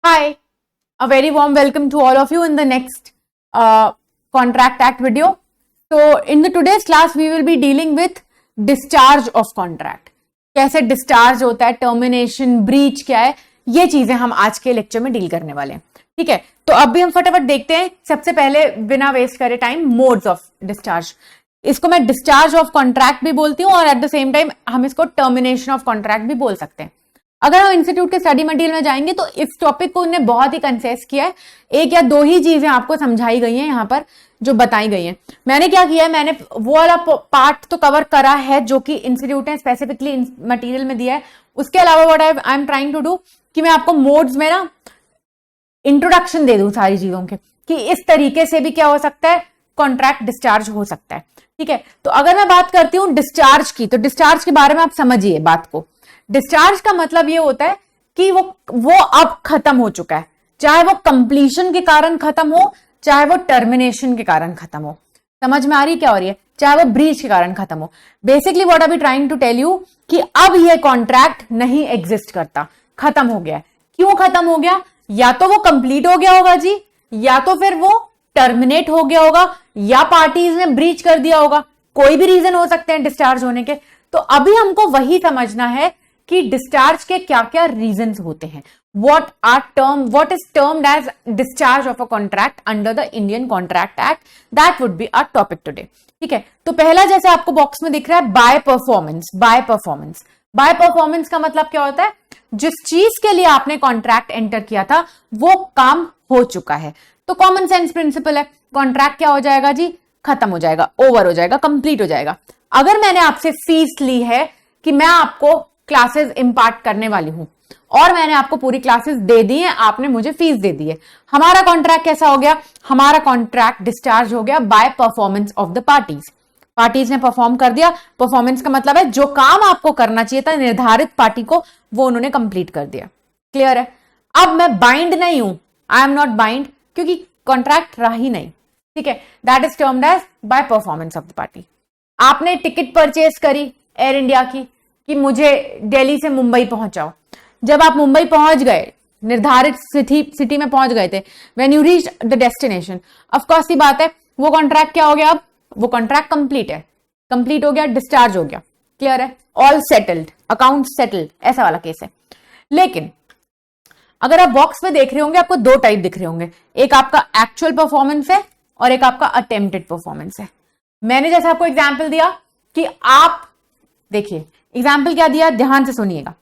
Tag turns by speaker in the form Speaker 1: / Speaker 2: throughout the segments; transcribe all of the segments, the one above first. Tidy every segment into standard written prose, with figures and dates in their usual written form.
Speaker 1: Hi, a very warm welcome to all of you in the next Contract Act video. So, in the today's class, we will be dealing with discharge of contract. कैसे discharge होता है, termination, breach क्या है, ये चीजें हम आज के लेक्चर में डील करने वाले हैं. ठीक है, तो अब भी हम फटाफट देखते हैं. सबसे पहले बिना वेस्ट करे टाइम, मोड्स ऑफ डिस्चार्ज. इसको मैं डिस्चार्ज ऑफ कॉन्ट्रैक्ट भी बोलती हूँ और एट द सेम टाइम हम इसको टर्मिनेशन ऑफ कॉन्ट्रैक्ट भी बोल सकते हैं. अगर हम इंस्टीट्यूट के स्टडी मटेरियल में जाएंगे तो इस टॉपिक को उन्हें बहुत ही कंसेस किया है. एक या दो ही चीजें आपको समझाई गई हैं यहाँ पर जो बताई गई हैं. मैंने क्या किया है, मैंने वो वाला पार्ट तो कवर करा है जो कि इंस्टीट्यूट ने स्पेसिफिकली मटेरियल में दिया है. उसके अलावा what I am trying to do कि मैं आपको मोड्स में ना इंट्रोडक्शन दे दूं सारी चीजों के, कि इस तरीके से भी क्या हो सकता है, कॉन्ट्रैक्ट डिस्चार्ज हो सकता है. ठीक है, तो अगर मैं बात करती हूँ डिस्चार्ज की, तो डिस्चार्ज के बारे में आप समझिए बात को. डिस्चार्ज का मतलब ये होता है कि वो अब खत्म हो चुका है, चाहे वो कंप्लीशन के कारण खत्म हो, चाहे वो टर्मिनेशन के कारण खत्म हो. समझ में आ रही क्या हो रही है? चाहे वो ब्रीच के कारण खत्म हो. Basically what I be trying to tell you कि अब ये कॉन्ट्रैक्ट नहीं एग्जिस्ट करता, खत्म हो गया. क्यों खत्म हो गया? या तो वो कंप्लीट हो गया होगा जी, या तो फिर वो टर्मिनेट हो गया होगा, या पार्टीज ने ब्रीच कर दिया होगा. कोई भी रीजन हो सकते हैं डिस्चार्ज होने के. तो अभी हमको वही समझना है कि डिस्चार्ज के क्या क्या रीजंस होते हैं. what is termed as discharge of a contract under the Indian Contract Act. That would be our topic today. ठीक है, तो पहला जैसे आपको बॉक्स में दिख रहा है, by performance. By performance, by performance का मतलब क्या होता है? जिस चीज के लिए आपने कॉन्ट्रैक्ट एंटर किया था वो काम हो चुका है. तो कॉमन सेंस प्रिंसिपल है, कॉन्ट्रैक्ट क्या हो जाएगा जी? खत्म हो जाएगा, ओवर हो जाएगा, कंप्लीट हो जाएगा. अगर मैंने आपसे फीस ली है कि मैं आपको क्लासेस इंपार्ट करने वाली हूं और मैंने आपको पूरी क्लासेस दे दी हैं, आपने मुझे फीस दे दी है, हमारा कॉन्ट्रैक्ट कैसा हो गया? हमारा कॉन्ट्रैक्ट डिस्चार्ज हो गया by performance of the parties. Parties ने परफॉर्म कर दिया. परफॉर्मेंस का मतलब है जो काम आपको करना चाहिए था निर्धारित पार्टी को, वो उन्होंने कंप्लीट कर दिया. क्लियर है? अब मैं बाइंड नहीं हूं, आई एम नॉट बाइंड, क्योंकि कॉन्ट्रैक्ट रहा ही नहीं. ठीक है, that is termed as by performance of the party. आपने टिकट परचेज करी एयर इंडिया की कि मुझे दिल्ली से मुंबई पहुंचाओ. जब आप मुंबई पहुंच गए, निर्धारित सिटी में पहुंच गए थे, when you reach the destination, of course की बात है वो कॉन्ट्रैक्ट क्या हो गया? अब वो कॉन्ट्रैक्ट कंप्लीट है, कंप्लीट हो गया, डिस्चार्ज हो गया. क्लियर है? ऑल सेटल्ड, अकाउंट सेटल्ड, ऐसा वाला केस है. लेकिन अगर आप बॉक्स में देख रहे होंगे, आपको दो टाइप दिख रहे होंगे. एक आपका एक्चुअल परफॉर्मेंस है और एक आपका अटेम्प्टेड परफॉर्मेंस है. मैंने जैसे आपको एग्जाम्पल दिया कि आप देखिए, एग्जाम्पल क्या दिया, ध्यान से सुनिएगा.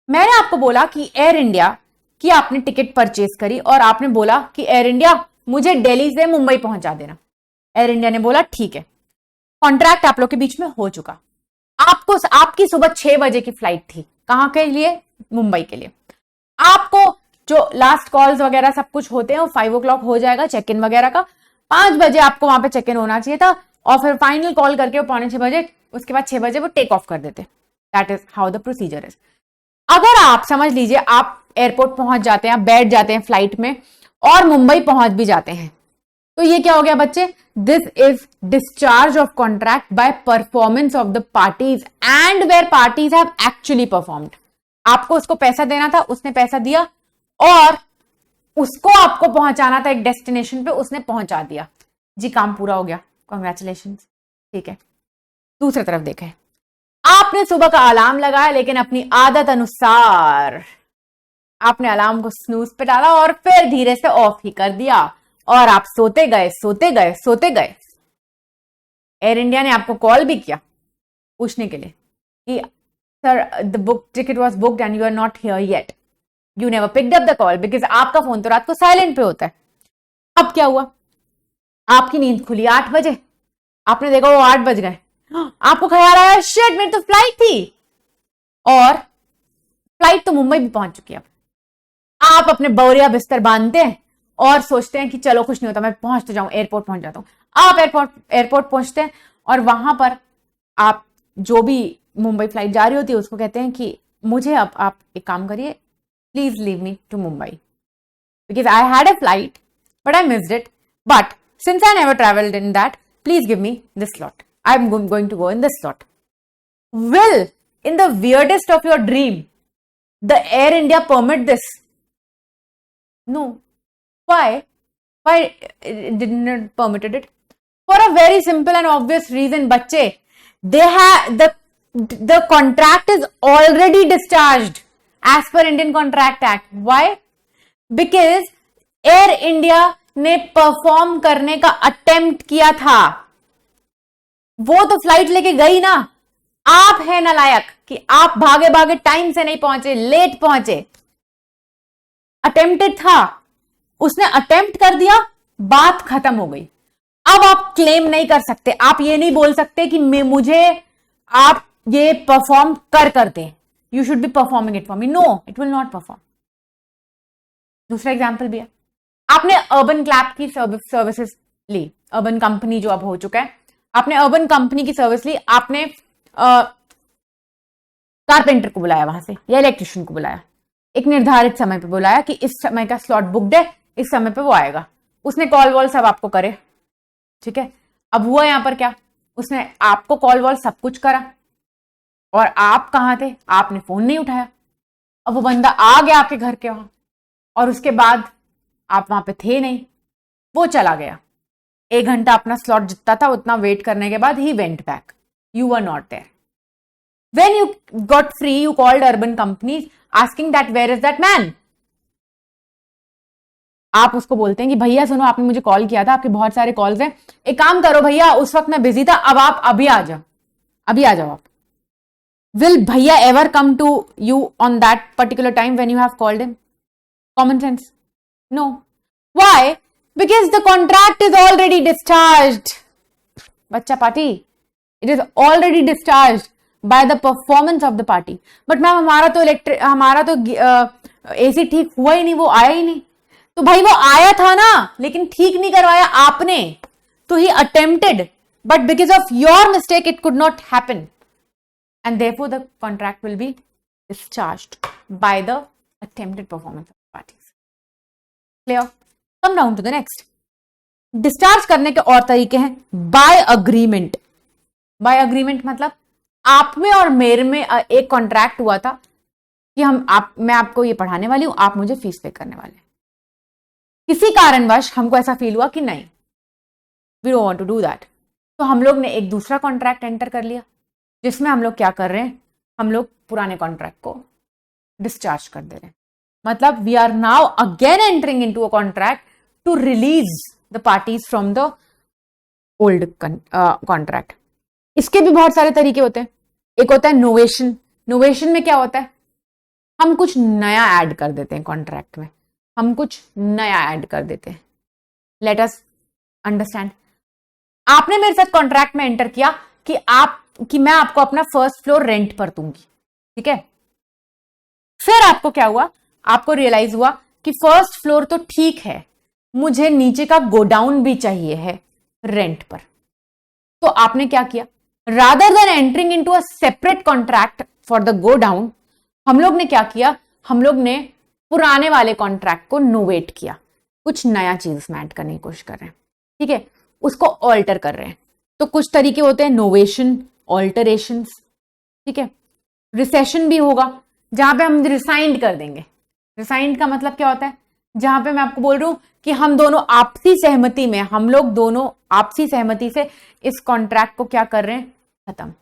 Speaker 1: मैंने आपको बोला कि एयर इंडिया की आपने टिकट परचेज करी और आपने बोला कि एयर इंडिया मुझे दिल्ली से मुंबई पहुंचा देना. एयर इंडिया ने बोला ठीक है. कॉन्ट्रैक्ट आप लोग के बीच में हो चुका. आपकी सुबह 6 बजे की फ्लाइट थी. कहां के लिए? मुंबई के लिए. आपको जो लास्ट कॉल्स वगैरह सब कुछ होते हैं वो 5 o'clock हो जाएगा, चेक इन वगैरह का. 5 बजे आपको वहां पे चेक इन होना चाहिए था और फिर फाइनल कॉल करके वो 5:45 बजे, उसके बाद 6 बजे वो टेक ऑफ कर देते. That is how the procedure is. अगर आप समझ लीजिए आप एयरपोर्ट पहुंच जाते हैं, आप बैठ जाते हैं फ्लाइट में और मुंबई पहुंच भी जाते हैं, तो ये क्या हो गया बच्चे? This is discharge of contract by performance of the parties and where parties have actually performed. आपको उसको पैसा देना था, उसने पैसा दिया, और उसको आपको पहुंचाना था एक डेस्टिनेशन पे, उसने पहुंचा दिया जी, काम पूरा हो गया, कॉन्ग्रेचुलेशन. ठीक है, दूसरी तरफ देखें, आपने सुबह का अलार्म लगाया लेकिन अपनी आदत अनुसार आपने अलार्म को स्नूज पे डाला और फिर धीरे से ऑफ ही कर दिया और आप सोते गए सोते गए सोते गए. एयर इंडिया ने आपको कॉल भी किया पूछने के लिए कि sir the book ticket was booked and you are not here yet. You never picked up the call because आपका फोन तो रात को साइलेंट पे होता है. अब क्या हुआ? आपकी नींद खुली 8 बजे, आपने देखा वो 8 बज गए, आपको ख्याल आया शिट मेरी तो फ्लाइट थी, और फ्लाइट तो मुंबई भी पहुंच चुकी है. आप अपने बोरिया बिस्तर बांधते हैं और सोचते हैं कि चलो कुछ नहीं होता, मैं पहुंच तो जाऊं, एयरपोर्ट पहुंच जाता हूं. आप एयरपोर्ट पहुंचते हैं और वहां पर आप जो भी मुंबई फ्लाइट जा रही होती है उसको कहते हैं कि मुझे अब आप एक काम करिए, please leave me to Mumbai because I had a flight but I missed it, but since I never travelled in that please give me this slot. I'm going to go in this slot. Will, in the weirdest of your dream, the Air India permit this? No. Why? Why it did not permitted it? For a very simple and obvious reason, बच्चे, they have the contract is already discharged as per Indian Contract Act. Why? Because Air India ने perform करने का attempt किया था, वो तो flight लेके गई ना. आप है नालायक कि आप भागे भागे टाइम से नहीं पहुंचे, लेट पहुंचे. अटेम्प्टेड था, उसने अटेम्प्ट कर दिया, बात खत्म हो गई. अब आप क्लेम नहीं कर सकते, आप ये नहीं बोल सकते कि मुझे आप ये परफॉर्म कर दें. You should be performing it for me. No, it will not perform. दूसरा एग्जाम्पल भी है. आपने अर्बन क्लैप की सर्विसेज ली, अर्बन कंपनी जो अब हो चुका है, आपने अर्बन कंपनी की सर्विस ली. आपने कारपेंटर को बुलाया वहां से या इलेक्ट्रिशियन को बुलाया, एक निर्धारित समय पे बुलाया कि इस समय का स्लॉट बुक्ड है, इस समय पे वो आएगा. उसने कॉल वॉल सब आपको करे, ठीक है. अब हुआ यहां पर क्या, उसने आपको कॉल वॉल सब कुछ करा और आप कहां थे, आपने फोन नहीं उठाया. अब वो बंदा आ गया आपके घर के वहां और उसके बाद आप वहां पे थे नहीं, वो चला गया. 1 घंटा अपना स्लॉट जितना था उतना वेट करने के बाद ही went back. You were not there. When you got free, you called urban companies asking that where is that man? आप उसको बोलते हैं कि भैया सुनो, आपने मुझे कॉल किया था, आपके बहुत सारे कॉल्स हैं, एक काम करो भैया, उस वक्त मैं बिजी था, अब आप अभी आ जाओ, अभी आ जाओ आप. Will भैया ever come to you on that particular time when you have called him? Common sense? No. Why? Because the contract is already discharged. बच्चा party, it is already discharged by the performance of the party. But ma'am हमारा तो AC ठीक हुआ ही नहीं, वो आया ही नहीं. तो भाई वो आया था ना, लेकिन ठीक नहीं करवाया आपने, तो ही attempted, but because of your mistake it could not happen, and therefore the contract will be discharged by the attempted performance of the parties. Clear? Come down to the next. Discharge करने के और तरीके हैं. Bye agreement. Bye agreement मतलब आप में और मेरे में एक कॉन्ट्रैक्ट हुआ था कि मैं आपको ये पढ़ाने वाली हूं, आप मुझे फीस पे करने वाले हैं. किसी कारणवश हमको ऐसा फील हुआ कि नहीं, we don't want to do that, तो हम लोग ने एक दूसरा कॉन्ट्रैक्ट एंटर कर लिया, जिसमें हम लोग क्या कर रहे हैं, हम लोग पुराने कॉन्ट्रैक्ट को डिस्चार्ज कर दे रहे हैं. मतलब we are now again entering into a contract to release the parties from the old contract. इसके भी बहुत सारे तरीके होते हैं. एक होता है नोवेशन. नोवेशन में क्या होता है, हम कुछ नया ऐड कर देते हैं कॉन्ट्रैक्ट में, हम कुछ नया ऐड कर देते हैं. Let us understand. आपने मेरे साथ कॉन्ट्रैक्ट में एंटर किया कि मैं आपको अपना फर्स्ट फ्लोर रेंट पर दूंगी, ठीक है. फिर आपको क्या हुआ, आपको रियलाइज हुआ कि फर्स्ट फ्लोर तो ठीक है, मुझे नीचे का गोडाउन भी चाहिए है रेंट पर. तो आपने क्या किया, rather than entering into a separate contract for the godown, हम लोग ने क्या किया, हम लोग ने पुराने वाले कॉन्ट्रैक्ट को नोवेट किया, कुछ नया चीज इसमें ऐड करने की कोशिश कर रहे हैं, ठीक है, उसको ऑल्टर कर रहे हैं. तो कुछ तरीके होते हैं नोवेशन, ऑल्टरेशन, ठीक है. रिसेशन भी होगा, जहां पे हम रिसाइंड कर देंगे. रिसाइंड का मतलब क्या होता है, जहां पे मैं आपको बोल रहा हूं कि हम दोनों आपसी सहमति में, हम लोग दोनों आपसी सहमति से इस कॉन्ट्रैक्ट को क्या कर रहे हैं, खत्म,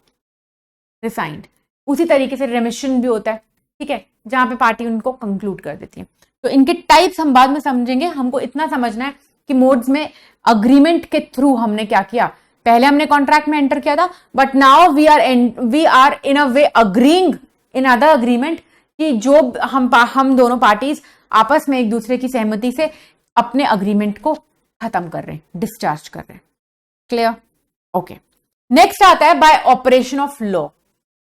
Speaker 1: रिसाइंड. उसी तरीके से रेमिशन भी होता है, ठीक है, जहां पे पार्टी उनको कंक्लूड कर देती है. तो इनके टाइप्स हम बाद में समझेंगे. हमको इतना समझना है कि मोड्स में अग्रीमेंट के थ्रू हमने क्या किया, पहले हमने कॉन्ट्रैक्ट में एंटर किया था, but now we are in a way agreeing in other agreement कि जो हम दोनों पार्टीज आपस में एक दूसरे की सहमति से अपने अग्रीमेंट को खत्म कर रहे हैं, डिस्चार्ज कर रहे हैं. क्लियर? ओके. नेक्स्ट आता है बाय ऑपरेशन ऑफ लॉ.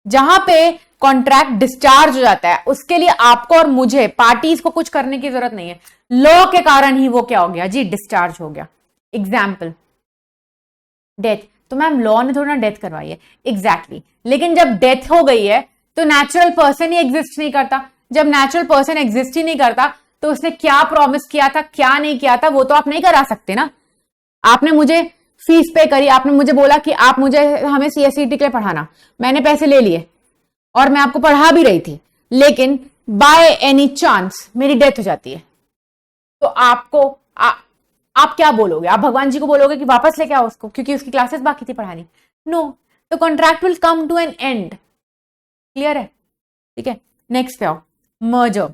Speaker 1: जहां पे कॉन्ट्रैक्ट डिस्चार्ज हो जाता है, उसके लिए आपको और मुझे पार्टीज को कुछ करने की जरूरत नहीं है, लॉ के कारण ही वो क्या हो गया जी, डिस्चार्ज हो गया. Example, death. तो मैम लॉ ने थोड़ा ना डेथ करवाई है, एग्जैक्टली. लेकिन जब डेथ हो गई है तो नेचुरल पर्सन ही एग्जिस्ट नहीं करता. जब नेचुरल पर्सन एग्जिस्ट ही नहीं करता तो उसने क्या प्रॉमिस किया था, क्या नहीं किया था, वो तो आप नहीं करा सकते ना. आपने मुझे फीस पे करी, आपने मुझे बोला कि आप हमें सीएसईटी के लिए पढ़ाना, मैंने पैसे ले लिए और मैं आपको पढ़ा भी रही थी, लेकिन बाय एनी चांस मेरी डेथ हो जाती है, तो आप क्या बोलोगे? आप भगवान जी को बोलोगे कि वापस लेके आओ उसको क्योंकि उसकी क्लासेस बाकी थी पढ़ानी? No, the contract will come to an end. Clear है? ठीक है, नेक्स्ट पे आओ, मर्जर।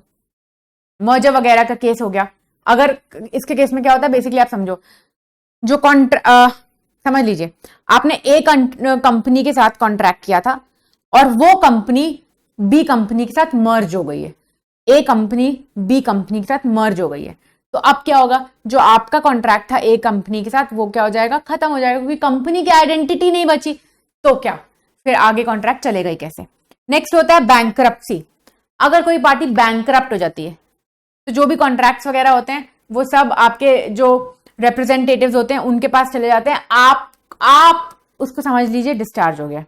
Speaker 1: मर्जर वगैरह का केस हो गया। अगर इसके केस में क्या होता है, बेसिकली आप समझो, जो समझ लीजिए, आपने एक कंपनी के साथ कॉन्ट्रैक्ट किया था और वो कंपनी बी कंपनी के साथ मर्ज हो गई है। ए कंपनी बी कंपनी के साथ मर्ज हो गई है, तो अब क्या होगा? जो आपका कॉन्ट्रैक्ट था ए कंपनी के साथ वो क्या हो जाएगा? खत्म हो जाएगा, क्योंकि कंपनी की आइडेंटिटी नहीं बची। तो क्या फिर आगे कॉन्ट्रैक्ट चलेगा ही कैसे? नेक्स्ट होता है बैंकरप्सी। अगर कोई पार्टी बैंकरप्ट हो जाती है तो जो भी कॉन्ट्रैक्ट्स वगैरह होते हैं वो सब आपके जो रिप्रेजेंटेटिव्स होते हैं उनके पास चले जाते हैं। आप उसको समझ लीजिए डिस्चार्ज हो गया।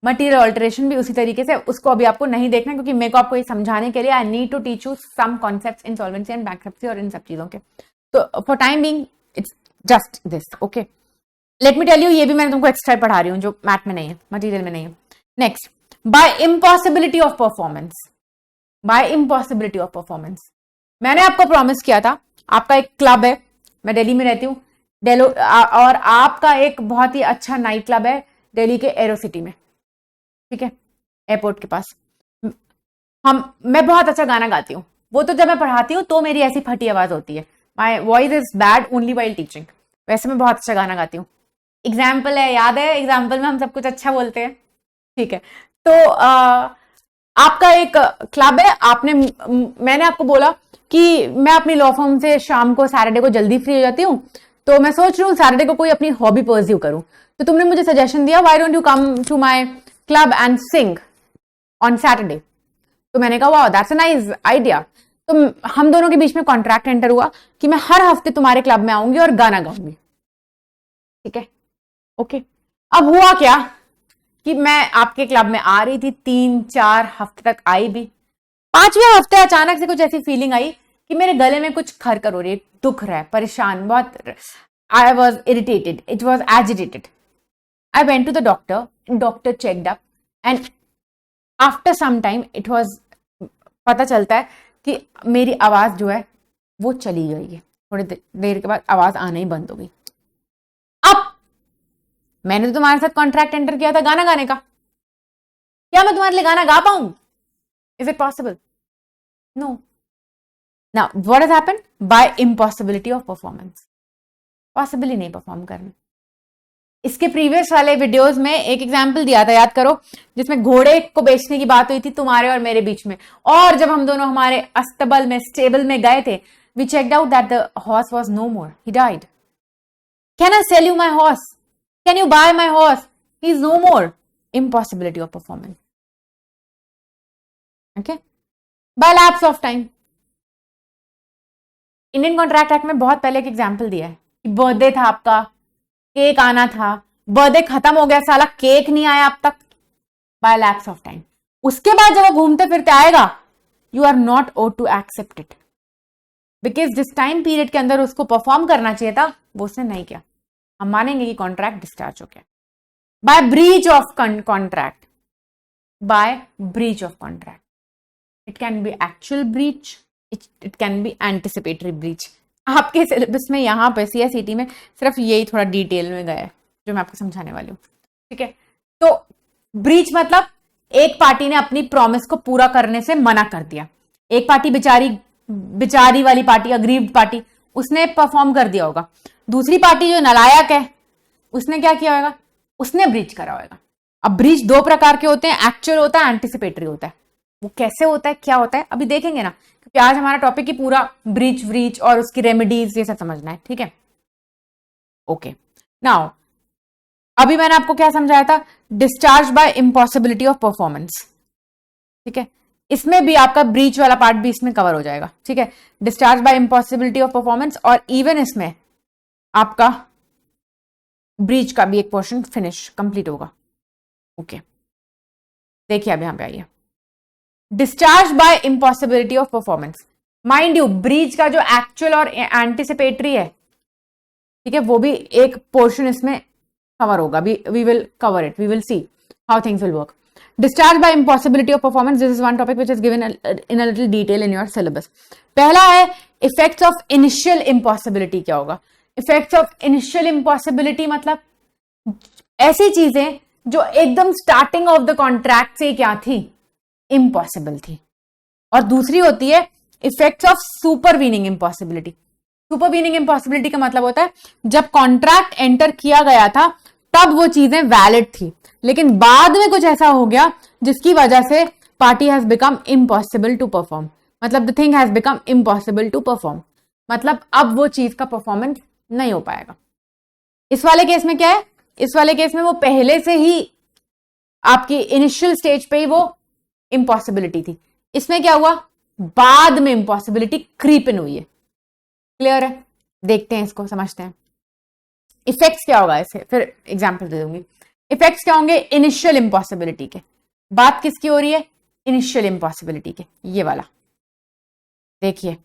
Speaker 1: मटीरियल ऑल्टरेशन भी उसी तरीके से, उसको अभी आपको नहीं देखना क्योंकि मेरे को आपको ये समझाने के लिए I need to teach you some concepts insolvency and bankruptcy और इन सब चीजों के। तो for time being it's just this, okay. Let me tell you, ये भी मैंने तुमको एक्स्ट्रा पढ़ा रही हूँ जो मैथ में नहीं है, मटीरियल में नहीं है। Next, by impossibility of performance. By impossibility of performance, मैंने आपको प्रॉमिस किया था, आपका एक क्लब है, मैं दिल्ली में रहती हूँ, और आपका एक बहुत ही अच्छा नाइट क्लब है दिल्ली के एरो सिटी में, ठीक है, एयरपोर्ट के पास। मैं बहुत अच्छा गाना गाती हूँ, वो तो जब मैं पढ़ाती हूँ तो मेरी ऐसी फटी आवाज होती है, my voice is bad only while teaching, वैसे मैं बहुत अच्छा गाना गाती हूँ। एग्जाम्पल है, याद है, एग्जाम्पल में हम सब कुछ अच्छा बोलते हैं, ठीक है। तो आपका एक क्लब है, मैंने आपको बोला कि मैं अपनी लॉ फर्म से शाम को सैटरडे को जल्दी फ्री हो जाती हूँ, तो मैं सोच रही हूँ सैटरडे को कोई अपनी हॉबी परस्यू करूँ। तो तुमने मुझे सजेशन दिया, why don't you come to my club and sing on Saturday. तो मैंने कहा वाह दैट्स अ नाइस आइडिया। तो हम दोनों के बीच में कॉन्ट्रैक्ट एंटर हुआ कि मैं हर हफ्ते तुम्हारे क्लब में आऊंगी और गाना गाऊंगी, ठीक है, ओके। अब हुआ क्या कि मैं आपके क्लब में आ रही थी, 3-4 हफ्ते तक आई भी। 5वें हफ्ते अचानक से कुछ ऐसी फीलिंग आई कि मेरे गले में कुछ खरकर हो रही है, दुख रहा है, परेशान बहुत। I was irritated, it was agitated. I went to the doctor, doctor checked up and after some time it was, पता चलता है कि मेरी आवाज जो है वो चली गई है, थोड़ी देर के बाद आवाज आना ही बंद हो गई। अब मैंने तो तुम्हारे साथ कॉन्ट्रैक्ट एंटर किया था गाना गाने का, क्या मैं तुम्हारे लिए गाना गा पाऊं? Is it possible? No. Now what has happened? By impossibility of performance, possibly नहीं परफॉर्म करना। इसके प्रीवियस वाले वीडियोस में एक एग्जाम्पल दिया था, याद करो, जिसमें घोड़े को बेचने की बात हुई थी तुम्हारे और मेरे बीच में, और जब हम दोनों हमारे अस्तबल में, स्टेबल में गए थे, we checked out that the horse was no more, he died. Can I sell you my horse? Can you buy my horse? He is no more. Impossibility of performance, okay, by lapse of time. Indian Contract Act में बहुत पहले एक example दिया है कि birthday था आपका, cake आना था, बर्थडे खत्म हो गया, साला केक नहीं आया अब तक, बाय लैप्स ऑफ टाइम। उसके बाद जब वो घूमते फिरते आएगा, you are not ought to accept it, because जिस टाइम पीरियड के अंदर उसको परफॉर्म करना चाहिए था वो उसने नहीं किया, हम मानेंगे कि कॉन्ट्रैक्ट डिस्चार्ज हो गया। By breach of contract, by breach of contract, it can be actual breach, it can be anticipatory breach. आपके सिलेबस में यहाँ पे CICT में सिर्फ यही थोड़ा डिटेल में गया है जो मैं आपको समझाने वाली हूँ, ठीक है। तो ब्रीच मतलब एक पार्टी ने अपनी प्रॉमिस को पूरा करने से मना कर दिया, एक पार्टी बेचारी वाली पार्टी, अग्रीव्ड पार्टी, उसने परफॉर्म कर दिया होगा, दूसरी पार्टी जो नालायक है उसने क्या किया होगा? उसने ब्रीच करा होगा। अब ब्रीच 2 प्रकार के होते हैं, एक्चुअल होता है, एंटिसिपेटरी होता है। वो कैसे होता है, क्या होता है, अभी देखेंगे ना, क्योंकि आज हमारा टॉपिक ही पूरा ब्रीच और उसकी रेमेडीज ये सब समझना है, ठीक है, ओके। नाउ अभी मैंने आपको क्या समझाया था? Discharge by impossibility of performance, ठीक है, इसमें भी आपका ब्रीच वाला पार्ट भी इसमें कवर हो जाएगा, ठीक है, discharge by impossibility of performance, और इवन इसमें आपका ब्रीच का भी एक पोर्शन फिनिश कंप्लीट होगा, ओके। देखिए अब यहां पे आइए, discharge by impossibility of performance. Mind you, breach का जो एक्चुअल और एंटिसिपेटरी है, ठीक है, वो भी एक पोर्शन इसमें कवर होगा, we will cover it, we will see how things will work. Discharge by impossibility of performance, this is one topic which is given in a little detail in your syllabus. पहला है effects of initial impossibility क्या होगा? Effects of initial impossibility मतलब ऐसी चीजें जो एकदम starting of the contract से क्या थी? इम्पॉसिबल थी। और दूसरी होती है effects of supervening impossibility. Supervening impossibility का मतलब होता है जब कॉन्ट्रैक्ट एंटर किया गया था तब वो चीजें वैलिड थी, लेकिन बाद में कुछ ऐसा हो गया जिसकी वजह से party has become impossible to perform, मतलब the thing has become impossible to perform, मतलब अब वो चीज का परफॉर्मेंस नहीं हो पाएगा। इस वाले केस में क्या है? इस वाले केस में वो पहले से ही आपकी इनिशियल स्टेज पे ही वो इम्पॉसिबिलिटी थी। इसमें क्या हुआ? बाद में इम्पॉसिबिलिटी क्रीप इन हुई है। क्लियर है? देखते हैं इसको, समझते हैं इफेक्ट्स क्या होगा इसे, फिर एग्जांपल दे दूंगी। इफेक्ट्स क्या होंगे इनिशियल इम्पॉसिबिलिटी के? बात किसकी हो रही है? इनिशियल इम्पॉसिबिलिटी के। ये वाला देखिए,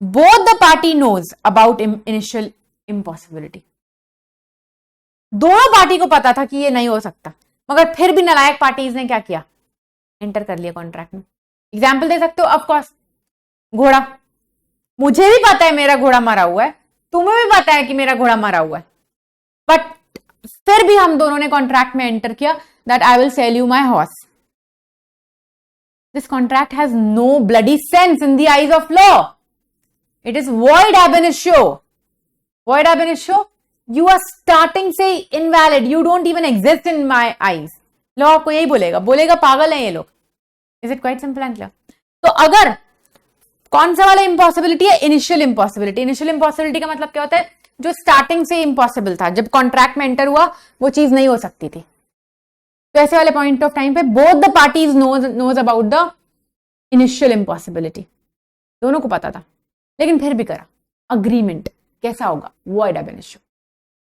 Speaker 1: both the party knows about initial impossibility. दोनों पार्टी को पता था कि ये नहीं हो सकता, मगर फिर भी नालायक पार्टीज ने क्या किया? एंटर कर लिया कॉन्ट्रैक्ट में। एग्जाम्पल दे सकते हो? ऑफ कोर्स घोड़ा। मुझे भी पता है मेरा घोड़ा मरा हुआ है, तुम्हें भी पता है कि मेरा घोड़ा मरा हुआ है, बट फिर भी हम दोनों ने कॉन्ट्रैक्ट में एंटर किया that I will sell you my horse. This contract has no bloody sense in the eyes of law. It is void ab initio. Void ab initio, you are starting से invalid, you don't even exist in my eyes. Law आपको यही बोलेगा पागल है ये लोग। Is it quite simple and clear? तो अगर कौन सा वाला इंपॉसिबिलिटी है? इनिशियल इंपॉसिबिलिटी। इनिशियल इंपॉसिबिलिटी का मतलब क्या होता है? जो स्टार्टिंग से इंपॉसिबल था, जब कॉन्ट्रैक्ट में एंटर हुआ वो चीज नहीं हो सकती थी। तो ऐसे वाले पॉइंट ऑफ टाइम पे both the parties knows about the initial impossibility. दोनों को पता था, लेकिन फिर भी करा अग्रीमेंट। कैसा होगा? void ab initio।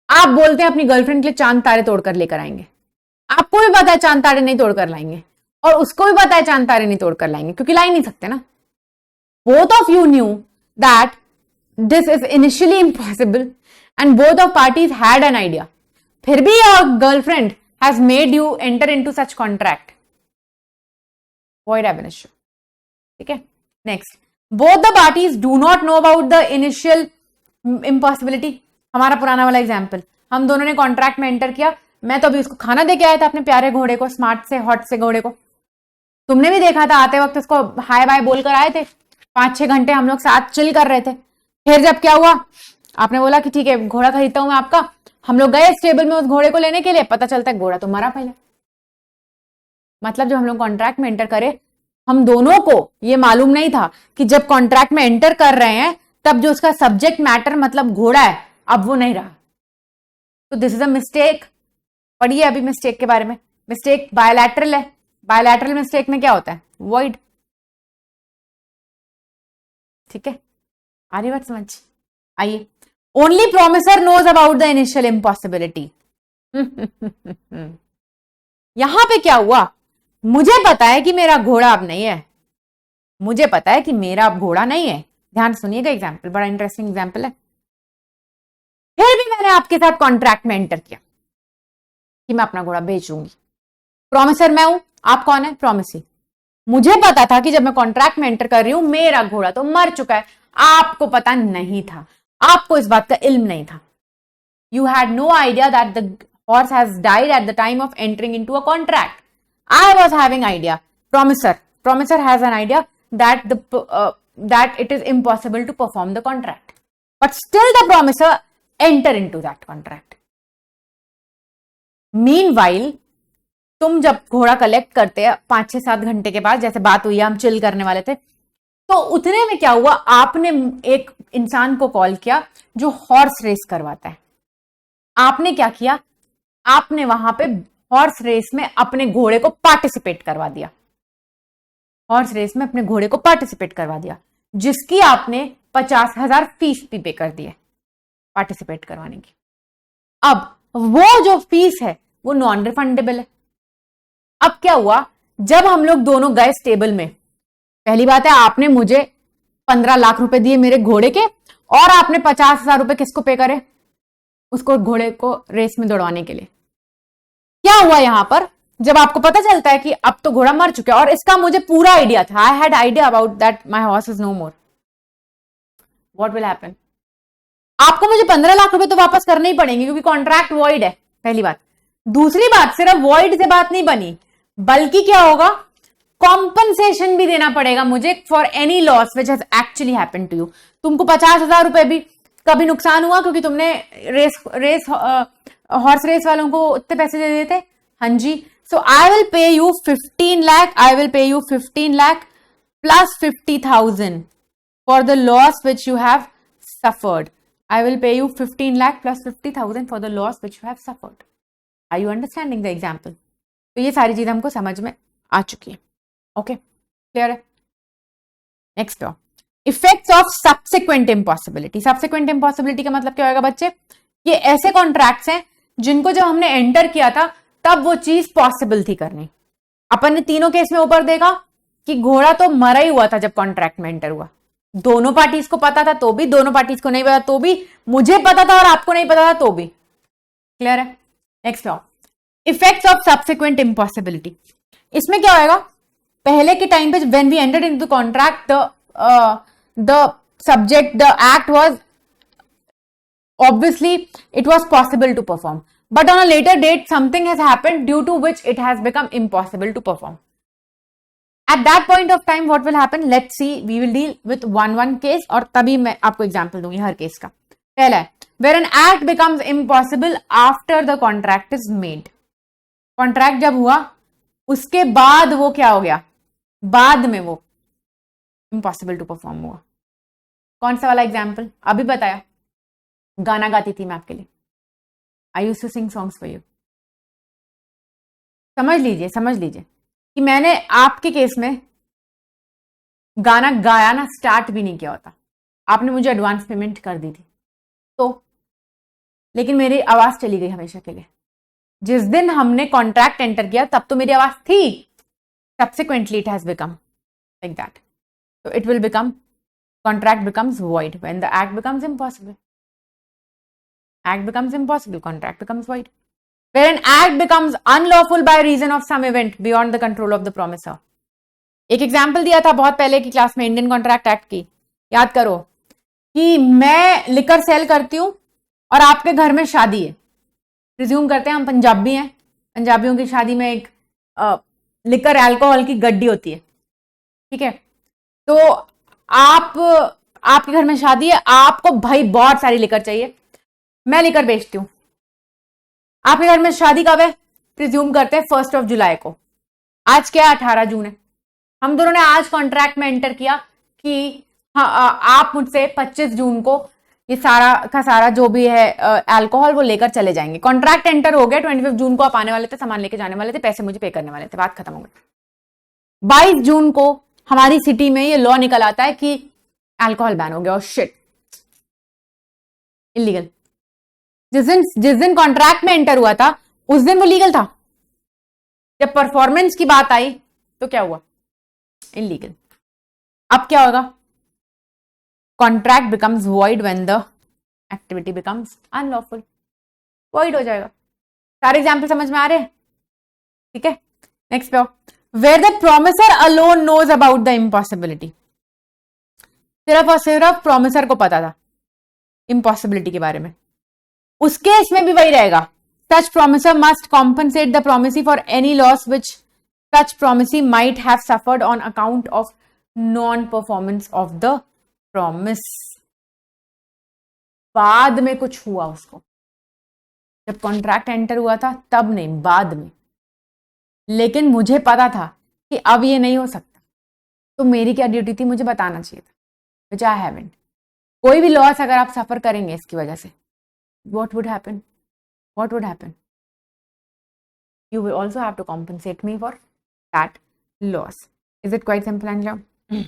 Speaker 1: आप बोलते हैं अपनी गर्लफ्रेंड के लिए चांद तारे तोड़कर लेकर आएंगे, आपको भी पता है चांद तारे नहीं तोड़कर लाएंगे, और उसको भी पता है चांद तारे नहीं तोड़कर लाएंगे, क्योंकि ला ही नहीं सकते ना। Both of you knew that this is initially impossible and both of parties had an idea, फिर भी your girlfriend has made you enter into such contract. void ab initio। ठीक है, next, both the parties do not know about the initial impossibility। हमारा पुराना वाला example, हम दोनों ने कॉन्ट्रैक्ट में एंटर किया, मैं तो अभी उसको खाना दे के आया था अपने प्यारे घोड़े को, स्मार्ट से हॉट से घोड़े को। तुमने भी देखा था, आते वक्त उसको हाय बाय बोलकर आए थे। 5-6 घंटे हम लोग साथ चिल कर रहे थे। फिर जब क्या हुआ, आपने बोला कि ठीक है घोड़ा खरीदता हूं मैं आपका। हम लोग गए स्टेबल में उस घोड़े को लेने के लिए, पता चलता है घोड़ा तो मरा पहले। मतलब जब हम लोग कॉन्ट्रैक्ट में एंटर करे, हम दोनों को ये मालूम नहीं था कि जब कॉन्ट्रैक्ट में एंटर कर रहे हैं तब जो उसका सब्जेक्ट मैटर मतलब घोड़ा है, अब वो नहीं रहा। तो दिस इज अ मिस्टेक। पढ़िए अभी मिस्टेक के बारे में। मिस्टेक बायलैटरल है। बायलैटरल मिस्टेक में क्या होता है? void। ठीक है, आ रही बात समझ? आइए, only promisor knows about the initial impossibility. यहां पे क्या हुआ? मुझे पता है कि मेरा घोड़ा अब नहीं है, मुझे पता है कि मेरा अब घोड़ा नहीं है। ध्यान सुनिएगा, एग्जाम्पल बड़ा इंटरेस्टिंग एग्जाम्पल है। फिर भी मैंने आपके साथ कॉन्ट्रैक्ट में एंटर किया कि मैं अपना घोड़ा बेचूंगी। प्रॉमिसर मैं हूं, आप कौन है? प्रॉमिसी। मुझे पता था कि जब मैं कॉन्ट्रैक्ट में एंटर कर रही हूं मेरा घोड़ा तो मर चुका है, आपको पता नहीं था, आपको इस बात का इल्म नहीं था। You had no idea that the horse has died at the time of entering into a contract. I was having idea. Promiser has an idea that that it is impossible to perform the contract, but still the promiser enter into that contract. Meanwhile, तुम जब घोड़ा collect करते हैं 5-6-7 घंटे के बाद, जैसे बात हुई हम चिल करने वाले थे, तो उतने में क्या हुआ? आपने एक इंसान को कॉल किया जो हॉर्स रेस करवाता है। आपने क्या किया? आपने वहां पे हॉर्स रेस में अपने घोड़े को पार्टिसिपेट करवा दिया। हॉर्स रेस में अपने घोड़े को पार्टिसिपेट करवा दिया, जिसकी आपने 50,000 फीस भी पे कर दी है पार्टिसिपेट करवाने की। अब वो जो फीस है वो नॉन रिफंडेबल है। अब क्या हुआ? जब हम लोग दोनों गए स्टेबल में, पहली बात है आपने मुझे 15 लाख रुपए दिए मेरे घोड़े के, और आपने 50,000 रुपए किसको पे करे? उसको घोड़े को रेस में दौड़वाने के लिए। क्या हुआ यहां पर? जब आपको पता चलता है कि अब तो घोड़ा मर चुका है, और इसका मुझे पूरा आइडिया था, I had idea about that my horse is no more, what will happen? आपको मुझे 15 लाख रुपए तो वापस करने ही पड़ेंगे क्योंकि कॉन्ट्रैक्ट वॉइड है, पहली बात। दूसरी बात, सिर्फ वॉइड से बात नहीं बनी, बल्कि क्या होगा, कॉम्पनसेशन भी देना पड़ेगा मुझे for any loss which has actually happened to you. तुमको 50,000 रुपए भी कभी नुकसान हुआ क्योंकि तुमने हॉर्स रेस वालों को उतने पैसे दे देते? हाँ जी। So I will pay you 15 lakh, I will pay you 15 lakh plus 50,000 for the loss which you have suffered. I will pay you 15 lakh plus 50,000 for the loss which you have suffered. Are you understanding the example? तो ये सारी चीजें हमको समझ में आ चुकी है। Okay, clear है? Next effects of subsequent impossibility. Subsequent impossibility का मतलब क्या होगा बच्चे? ये ऐसे कॉन्ट्रैक्ट्स हैं जिनको जब हमने एंटर किया था तब वो चीज पॉसिबल थी करनी। अपन ने तीनों केस में ऊपर देखा कि घोड़ा तो मरा ही हुआ था जब कॉन्ट्रैक्ट में एंटर हुआ। दोनों पार्टीज को पता था तो भी, दोनों पार्टीज को नहीं पता तो भी, मुझे पता था और आपको नहीं पता था तो भी। क्लियर है? Next law, effects of subsequent impossibility. इसमें क्या होगा, पहले के टाइम पे when we entered into contract the subject, the act was obviously it was possible to perform, but on a later date something has happened due to which it has become impossible to perform. At that point of time what will happen, let's see, we will deal with one case और तभी मैं आपको example दूंगी हर case का। पहला है where an act becomes impossible after the contract is made। Contract जब हुआ उसके बाद वो क्या हो गया, बाद में वो impossible to perform हुआ। कौन सा वाला एग्जाम्पल? अभी बताया, गाना गाती थी मैं आपके लिए, I used to sing songs for you. समझ लीजिए कि मैंने आपके केस में गाना गाया ना, स्टार्ट भी नहीं किया होता, आपने मुझे एडवांस पेमेंट कर दी थी तो, लेकिन मेरी आवाज चली गई हमेशा के लिए। जिस दिन हमने कॉन्ट्रैक्ट एंटर किया तब तो मेरी आवाज थी, subsequently it has become like that, so it will become, contract becomes void when the act becomes impossible. Act becomes impossible, contract becomes void. Where an act becomes unlawful by reason of some event beyond the control of the promisor. एक example दिया था बहुत पहले की class में Indian Contract act की, याद करो कि मैं लिकर सेल करती हूं और आपके घर में शादी है। प्रिज्यूम करते हैं हम पंजाबी हैं, पंजाबियों की शादी में एक लिकर अल्कोहल की गड्डी होती है, ठीक है? तो आपके घर में शादी है, आपको भाई बहुत सारी लिकर चाहिए, मैं लिकर बेचती हूं। आपके घर में शादी कब है? प्रिज्यूम करते हैं 1 जुलाई को। आज क्या है? 18 जून है। हम दोनों ने आज कॉन्ट्रैक्ट में एंटर किया कि हाँ, आप मुझसे 25 जून को ये सारा का सारा जो भी है अल्कोहल वो लेकर चले जाएंगे। कॉन्ट्रैक्ट एंटर हो गया, 25 जून को आप आने वाले थे, सामान लेके जाने वाले थे, पैसे मुझे पे करने वाले थे, बात खत्म हो गई। 22 जून को हमारी सिटी में ये लॉ निकल आता है कि अल्कोहल बैन हो गया और शिट, इलीगल। जिस दिन कॉन्ट्रैक्ट में एंटर हुआ था उस दिन वो लीगल था, जब परफॉर्मेंस की बात आई तो क्या हुआ? इलीगल। अब क्या होगा? Contract becomes void when the activity becomes unlawful, void हो जाएगा। सारे एग्जाम्पल समझ में आ रहे हैं? ठीक है, नेक्स्ट पे आओ। Where the promisor alone knows about the impossibility, सिर्फ और सिर्फ प्रोमिसर को पता था इम्पॉसिबिलिटी के बारे में। उस केस में भी वही रहेगा, such promisor must compensate the promisee for any loss which such promisee might have suffered on account of non-performance of the promise। बाद में कुछ हुआ उसको, जब कॉन्ट्रैक्ट एंटर हुआ था तब नहीं, बाद में, लेकिन मुझे पता था कि अब ये नहीं हो सकता, तो मेरी क्या ड्यूटी थी? मुझे बताना चाहिए था, which I haven't। कोई भी लॉस अगर आप सफर करेंगे इसकी वजह से, what would happen? What would happen? You will also have to compensate me for that loss. Is it quite simple and clear?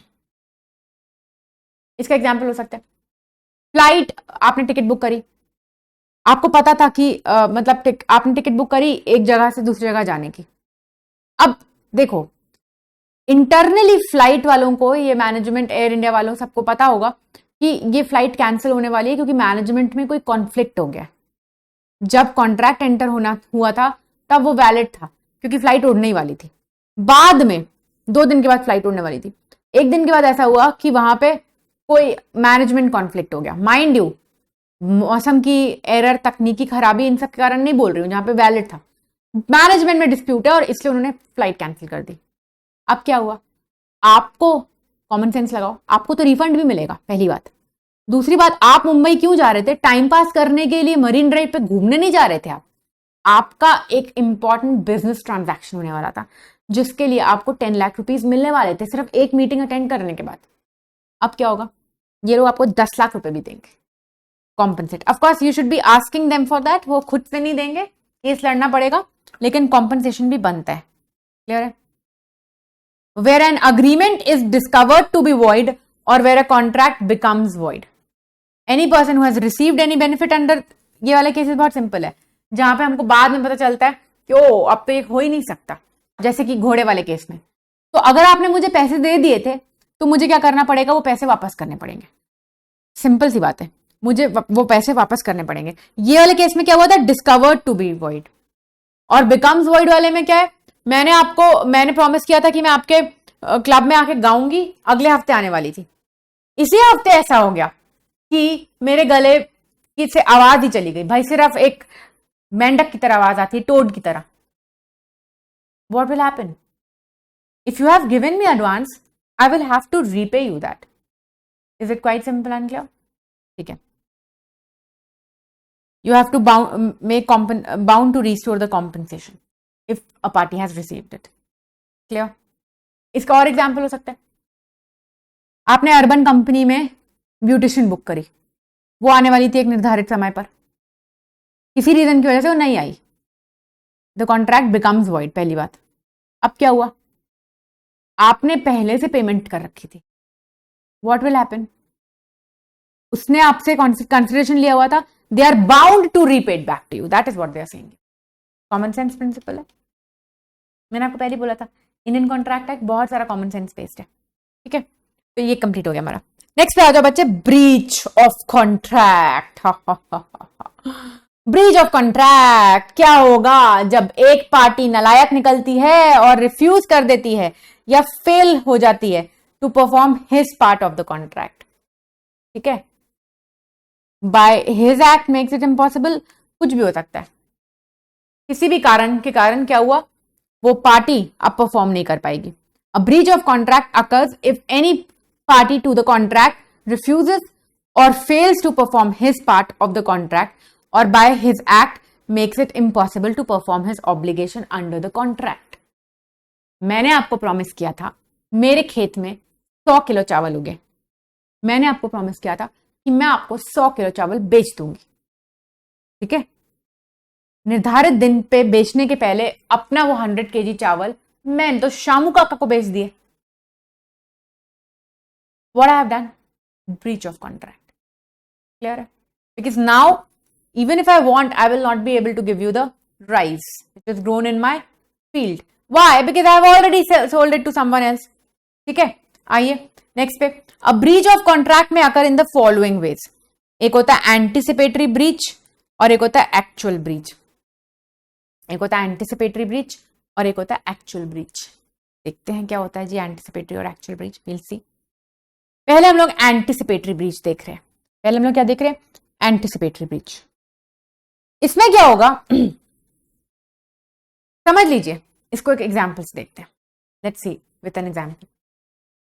Speaker 1: इसका एग्जाम्पल हो सकता है, फ्लाइट आपने टिकट बुक करी, आपको पता था कि मतलब आपने टिकट बुक करी एक जगह से दूसरी जगह जाने की। अब देखो, इंटरनली फ्लाइट वालों को, ये मैनेजमेंट एयर इंडिया वालों सबको पता होगा कि ये फ्लाइट कैंसिल होने वाली है क्योंकि मैनेजमेंट में कोई कॉन्फ्लिक्ट हो गया। जब कॉन्ट्रैक्ट एंटर हुआ था तब वो वैलिड था क्योंकि फ्लाइट उड़ने ही वाली थी। बाद में 2 दिन के बाद फ्लाइट उड़ने वाली थी, 1 दिन के बाद ऐसा हुआ कि वहां पे कोई मैनेजमेंट कॉन्फ्लिक्ट हो गया, माइंड यू मौसम की एरर, तकनीकी खराबी, इन सब के कारण नहीं बोल रही हूं, जहां पे वैलिड था, मैनेजमेंट में डिस्प्यूट है और इसलिए उन्होंने फ्लाइट कैंसिल कर दी। अब क्या हुआ, आपको कॉमन सेंस लगाओ, आपको तो रिफंड भी मिलेगा, पहली बात। दूसरी बात, आप मुंबई क्यों जा रहे थे? टाइम पास करने के लिए, मरीन ड्राइव पे घूमने नहीं जा रहे थे आप। आपका एक इंपॉर्टेंट बिजनेस ट्रांजैक्शन होने वाला था, जिसके लिए आपको 10 लाख रुपीज मिलने वाले थे सिर्फ एक मीटिंग अटेंड करने के बाद। अब क्या होगा, ये लोग आपको 10 लाख रुपए भी देंगे compensate. Of course you should be asking them for that, वो खुद से नहीं देंगे, केस लड़ना पड़ेगा, लेकिन कॉम्पनसेशन भी बनता है। क्लियर है? Where an agreement is discovered to be void और where a contract becomes void, any person who has received any benefit under, ये वाला केसेस बहुत सिंपल है, जहां पे हमको बाद में पता चलता है कि ओ अब तो ये हो ही नहीं सकता, जैसे कि घोड़े वाले केस में। तो अगर आपने मुझे पैसे दे दिए थे तो मुझे क्या करना पड़ेगा, वो पैसे वापस करने पड़ेंगे। सिंपल सी बात है, मुझे वो पैसे वापस करने पड़ेंगे। ये वाले केस में क्या हुआ था, डिस्कवर्ड टू बी वॉइड। और बिकम्स वॉइड वाले में क्या है, मैंने प्रॉमिस किया था कि मैं आपके क्लब में आके गाऊंगी, अगले हफ्ते आने वाली थी, इसी हफ्ते ऐसा हो गया कि मेरे गले की से आवाज ही चली गई। भाई सिर्फ एक मेंढक की तरह आवाज आती है, टोड की तरह। What will happen? If you have given me advance, I will have to repay you that. Is it quite simple and clear? ठीक है. You have to bound to restore the compensation if a party has received it. Clear? इसका और example हो सकता है, आपने Urban company में beautician book करी, वो आने वाली थी एक निर्धारित समय पर, किसी रीजन की वजह से वो नहीं आई, द कॉन्ट्रैक्ट बिकम्स वॉइड, पहली बात। अब क्या हुआ, आपने पहले से पेमेंट कर रखी थी, व्हाट विल हैपन, उसने आपसे कंसिडरेशन लिया हुआ था, they are bound to repay it back to you, that is what they are saying. Common sense principle है, मैंने आपको पहले बोला था इंडियन कॉन्ट्रैक्ट एक्ट बहुत सारा कॉमन सेंस बेस्ड है। ठीक है, तो ये कंप्लीट हो गया हमारा। नेक्स्ट पे आ जाओ बच्चे, breach of contract. Breach of contract क्या होगा, जब एक पार्टी नालायक निकलती है और रिफ्यूज कर देती है या फेल हो जाती है to perform his part of the contract. ठीक है, by his act makes it impossible, कुछ भी हो सकता है, किसी भी कारण के कारण क्या हुआ, वो पार्टी अब परफॉर्म नहीं कर पाएगी। A breach of contract occurs if any party to the contract refuses और fails to perform his part of the contract और by his act makes it impossible to perform his obligation under the contract. मैंने आपको promise किया था, मेरे खेत में 100 kilo चावल उगे, मैंने आपको प्रॉमिस किया था कि मैं आपको 100 किलो चावल बेच दूंगी। ठीक है, निर्धारित दिन पे बेचने के पहले अपना वो 100 केजी चावल मैंने तो शामू काका को बेच दिए। What I have done? Breach of contract. Clear? Because now, even if I want, I will not be able to give you the rice which is grown in my field. Why? Because I have already sold it to someone else. ठीक है, आइए next पे। A breach of contract में occur in the following ways. एक होता है anticipatory breach और एक होता है एक्चुअल ब्रीच। एक होता है एंटिसिपेटरी ब्रीच और एक होता है एक्चुअल ब्रीच। देखते हैं क्या होता है जी एंटिसिपेटरी और एक्चुअल ब्रीच, विल सी। पहले हम लोग एंटिसिपेटरी ब्रीच देख रहे हैं। पहले हम लोग क्या देख रहे हैं, एंटिसिपेटरी ब्रीच। इसमें क्या होगा समझ लीजिए, इसको एक एग्जांपल से देखते हैं। Let's see with an example.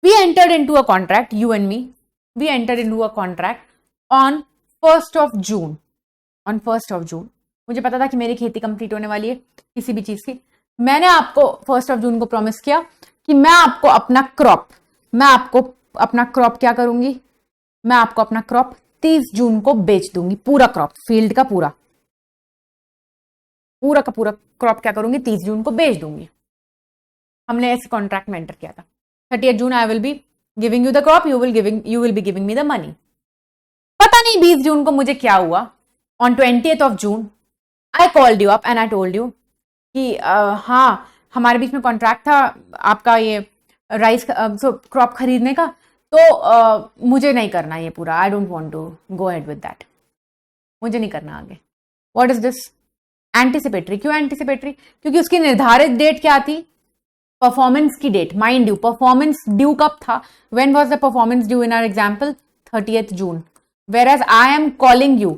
Speaker 1: We entered into a contract, you and me, we entered into a contract on 1st of June। On 1st of June मुझे पता था कि मेरी खेती कंप्लीट होने वाली है किसी भी चीज की। मैंने आपको 1st of June को प्रॉमिस किया कि मैं आपको अपना क्रॉप क्या करूंगी, मैं आपको अपना क्रॉप 30 जून को बेच दूंगी, पूरा क्रॉप, फील्ड का पूरा का पूरा क्रॉप क्या करूंगी, 30 जून को बेच दूंगी। हमने ऐसे कॉन्ट्रैक्ट में एंटर किया था। 30th June I will be giving you the crop, you will be giving me the money. पता नहीं 20 जून को मुझे क्या हुआ, on 20th of June I called you up and I told you कि हाँ हमारे बीच में कॉन्ट्रैक्ट था आपका ये राइस क्रॉप खरीदने का, तो मुझे नहीं करना ये पूरा, I don't want to go ahead with that, मुझे नहीं करना आगे। What is this, anticipatory. क्यों एंटिसिपेटरी, क्योंकि उसकी निर्धारित डेट क्या थी, परफॉर्मेंस की date. Mind you performance due कब था, when was the performance due in our example, 30th June, where as I am calling you,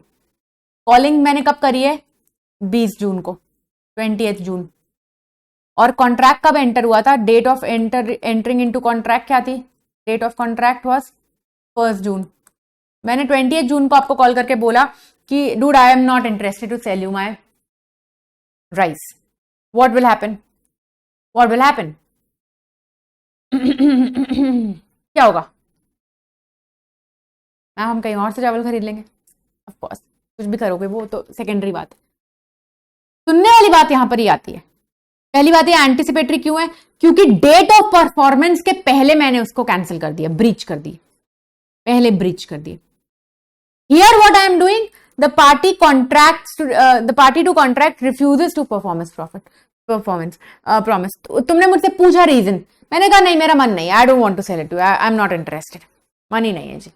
Speaker 1: calling मैंने कब करी है 20 जून को, 20th जून। और कॉन्ट्रैक्ट कब एंटर हुआ था, date of entering into contract क्या थी, date of contract was 1 June. मैंने 20th जून को आपको कॉल करके बोला कि dude I am not interested to sell you my rice, what will happen, what will happen क्या होगा, मैम हम कहीं और से चावल खरीद लेंगे, ऑफ कोर्स कुछ भी करोगे वो तो सेकेंडरी बात है। सुनने वाली बात यहां पर ही आती है। पहली बात ये एंटिसिपेटरी क्यों है, क्योंकि डेट ऑफ परफॉर्मेंस के पहले मैंने उसको कैंसिल कर दिया, ब्रीच कर दी, पहले ब्रीच कर दिए। Here what I am doing, the party to contract refuses to performance promise. तुमने मुझसे पूछा रीजन, मैंने कहा नहीं मेरा मन नहीं, I don't want to sell it to, I am not interested, मन ही नहीं है जी।